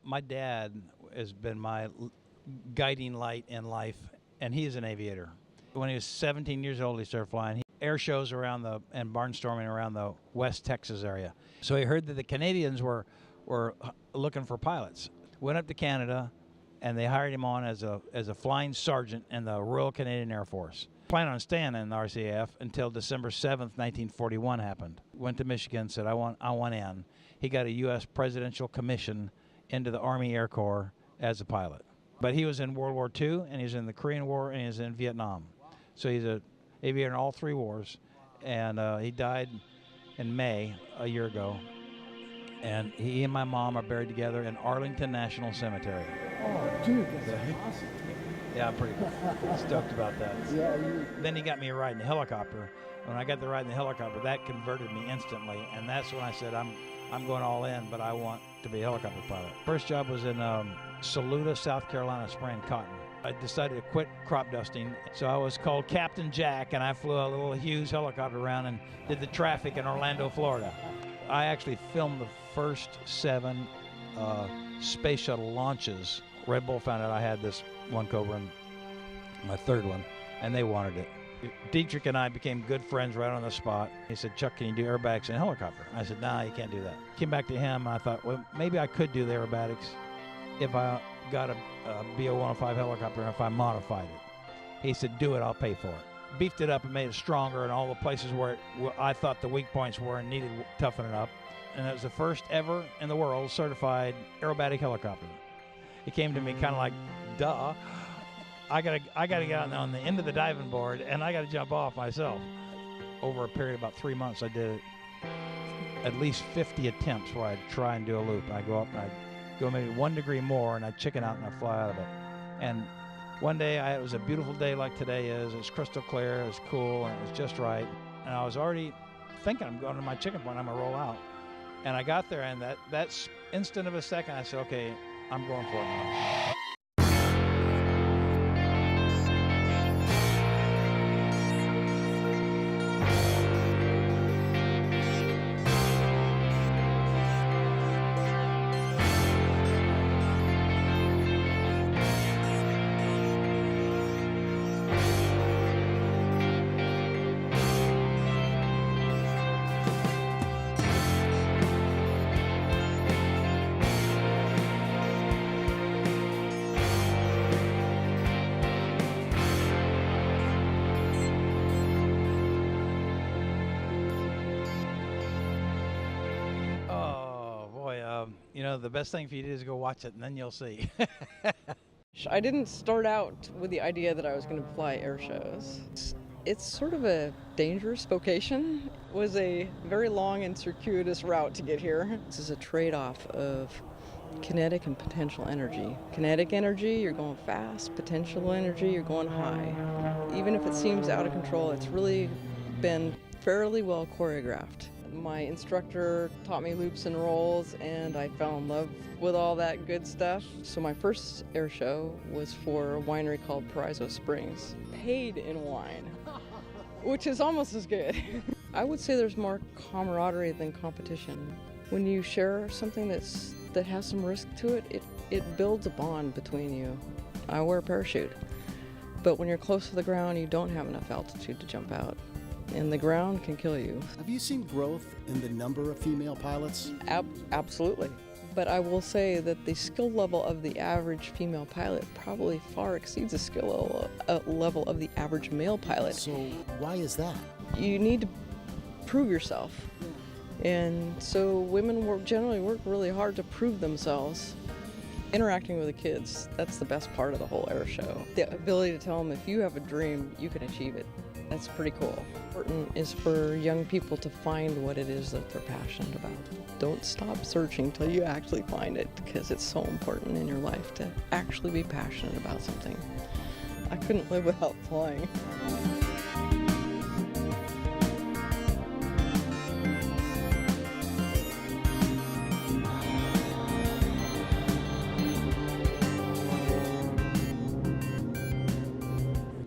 My dad has been my guiding light in life, and he is an aviator. When he was 17 years old, he started flying air shows around and barnstorming around the West Texas area. So he heard that the Canadians were looking for pilots. Went up to Canada, and they hired him on as a flying sergeant in the Royal Canadian Air Force. Planned on staying in the RCAF until December 7th, 1941 happened. Went to Michigan, said, I want in. He got a U.S. presidential commission into the Army Air Corps as a pilot. But he was in World War II, and he was in the Korean War, and he was in Vietnam. So he's an aviator in all three wars. And he died in May a year ago. And he and my mom are buried together in Arlington National Cemetery. Oh, dude, that's awesome. Yeah, I'm pretty stoked about that. Yeah. Then he got me a ride in the helicopter. When I got the ride in the helicopter, that converted me instantly. And that's when I said, I'm going all in, but I want to be a helicopter pilot. First job was in Saluda, South Carolina, spraying cotton. I decided to quit crop dusting, so I was called Captain Jack, and I flew a little Hughes helicopter around and did the traffic in Orlando, Florida. I actually filmed the first 7 space shuttle launches. Red Bull found out I had this one Cobra and my third one, and they wanted it. Dietrich and I became good friends right on the spot. He said, Chuck, can you do aerobatics in a helicopter? I said, nah, you can't do that. Came back to him, and I thought, well, maybe I could do the aerobatics if I got a BO-105 helicopter and if I modified it. He said, do it, I'll pay for it. Beefed it up and made it stronger in all the places where I thought the weak points were and needed toughening up. And it was the first ever in the world certified aerobatic helicopter. He came to me kind of like, duh. I gotta get on the end of the diving board and I gotta jump off myself. Over a period of about 3 months, I did at least 50 attempts where I'd try and do a loop. I'd go up and I'd go maybe 1 degree more and I'd chicken out and I'd fly out of it. And one day, it was a beautiful day like today is. It was crystal clear, it was cool, and it was just right. And I was already thinking, I'm going to my chicken point, I'm gonna roll out. And I got there, and that instant of a second, I said, okay, I'm going for it now. You know, the best thing for you to do is go watch it, and then you'll see. I didn't start out with the idea that I was going to fly air shows. It's sort of a dangerous vocation. It was a very long and circuitous route to get here. This is a trade-off of kinetic and potential energy. Kinetic energy, you're going fast. Potential energy, you're going high. Even if it seems out of control, it's really been fairly well choreographed. My instructor taught me loops and rolls, and I fell in love with all that good stuff. So my first air show was for a winery called Paraiso Springs. Paid in wine, which is almost as good. I would say there's more camaraderie than competition. When you share something that has some risk to it, it builds a bond between you. I wear a parachute, but when you're close to the ground, you don't have enough altitude to jump out. And the ground can kill you. Have you seen growth in the number of female pilots? Absolutely. But I will say that the skill level of the average female pilot probably far exceeds the skill level of the average male pilot. So why is that? You need to prove yourself. And so women generally work really hard to prove themselves. Interacting with the kids, that's the best part of the whole air show. The ability to tell them if you have a dream, you can achieve it. That's pretty cool. Important is for young people to find what it is that they're passionate about. Don't stop searching till you actually find it, because it's so important in your life to actually be passionate about something. I couldn't live without flying.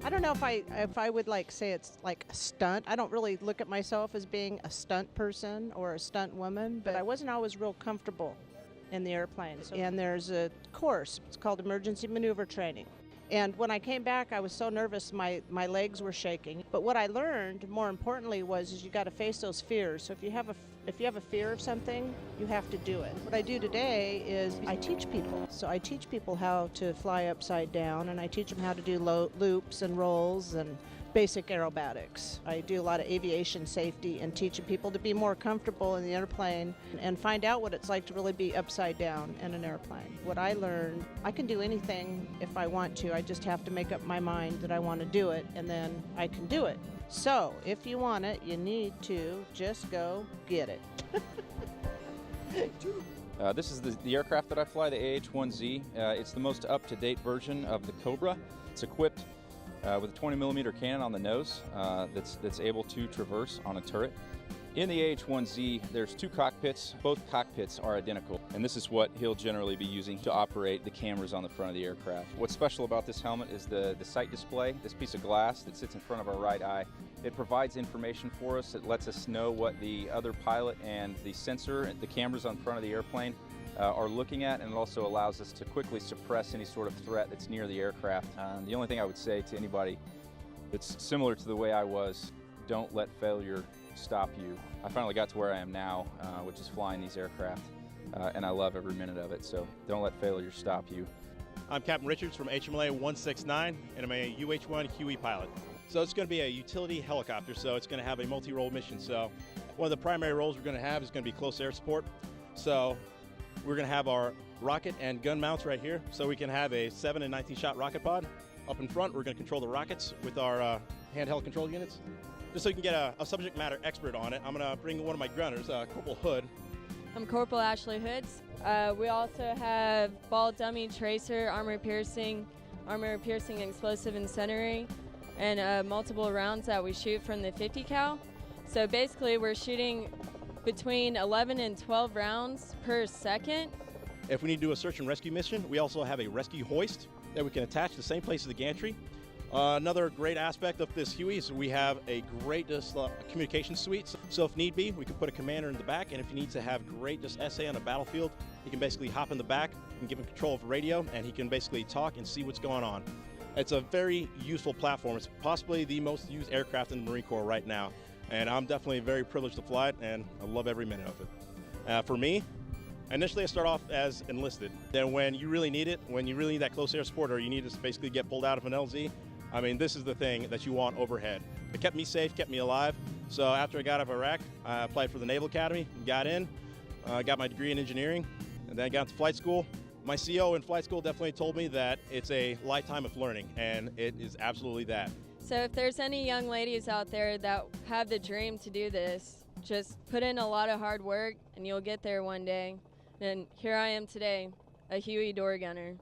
I don't know if I would say it's like a stunt. I don't really look at myself as being a stunt person or a stunt woman, but I wasn't always real comfortable in the airplane. And there's a course, it's called Emergency Maneuver Training. And when I came back, I was so nervous, my legs were shaking. But what I learned, more importantly, is you got to face those fears. So if you have a fear of something, you have to do it. What I do today is I teach people. So I teach people how to fly upside down, and I teach them how to do loops and rolls and basic aerobatics. I do a lot of aviation safety and teaching people to be more comfortable in the airplane and find out what it's like to really be upside down in an airplane. What I learned, I can do anything if I want to. I just have to make up my mind that I want to do it, and then I can do it. So if you want it, you need to just go get it. This is the aircraft that I fly, the AH-1Z. It's the most up-to-date version of the Cobra. It's equipped with a 20mm cannon on the nose that's able to traverse on a turret. In the AH-1Z, there's two cockpits. Both cockpits are identical, and this is what he'll generally be using to operate the cameras on the front of the aircraft. What's special about this helmet is the sight display, this piece of glass that sits in front of our right eye. It provides information for us. It lets us know what the other pilot and the sensor, the cameras on front of the airplane, are looking at, and it also allows us to quickly suppress any sort of threat that's near the aircraft. The only thing I would say to anybody that's similar to the way I was, don't let failure stop you. I finally got to where I am now, which is flying these aircraft, and I love every minute of it, so don't let failure stop you. I'm Captain Richards from HMLA 169, and I'm a UH-1 Huey pilot. So it's going to be a utility helicopter, so it's going to have a multi-role mission. So one of the primary roles we're going to have is going to be close air support. So we're going to have our rocket and gun mounts right here, so we can have a 7 and 19 shot rocket pod. Up in front, we're going to control the rockets with our handheld control units. Just so you can get a subject matter expert on it, I'm going to bring one of my grunners, Corporal Hood. I'm Corporal Ashley Hoods. We also have ball dummy tracer, armor piercing explosive incendiary, and multiple rounds that we shoot from the 50 cal. So basically we're shooting between 11 and 12 rounds per second. If we need to do a search and rescue mission, we also have a rescue hoist that we can attach to the same place as the gantry. Another great aspect of this Huey is we have a great communication suite. So if need be, we can put a commander in the back, and if he needs to have great SA on a battlefield, he can basically hop in the back and give him control of radio, and he can basically talk and see what's going on. It's a very useful platform. It's possibly the most used aircraft in the Marine Corps right now, and I'm definitely very privileged to fly it, and I love every minute of it. For me, initially I start off as enlisted. Then when you really need it, when you really need that close air support, or you need to basically get pulled out of an LZ, I mean, this is the thing that you want overhead. It kept me safe, kept me alive. So after I got out of Iraq, I applied for the Naval Academy, got in, got my degree in engineering, and then got to flight school. My CO in flight school definitely told me that it's a lifetime of learning, and it is absolutely that. So if there's any young ladies out there that have the dream to do this, just put in a lot of hard work and you'll get there one day. And here I am today, a Huey door gunner.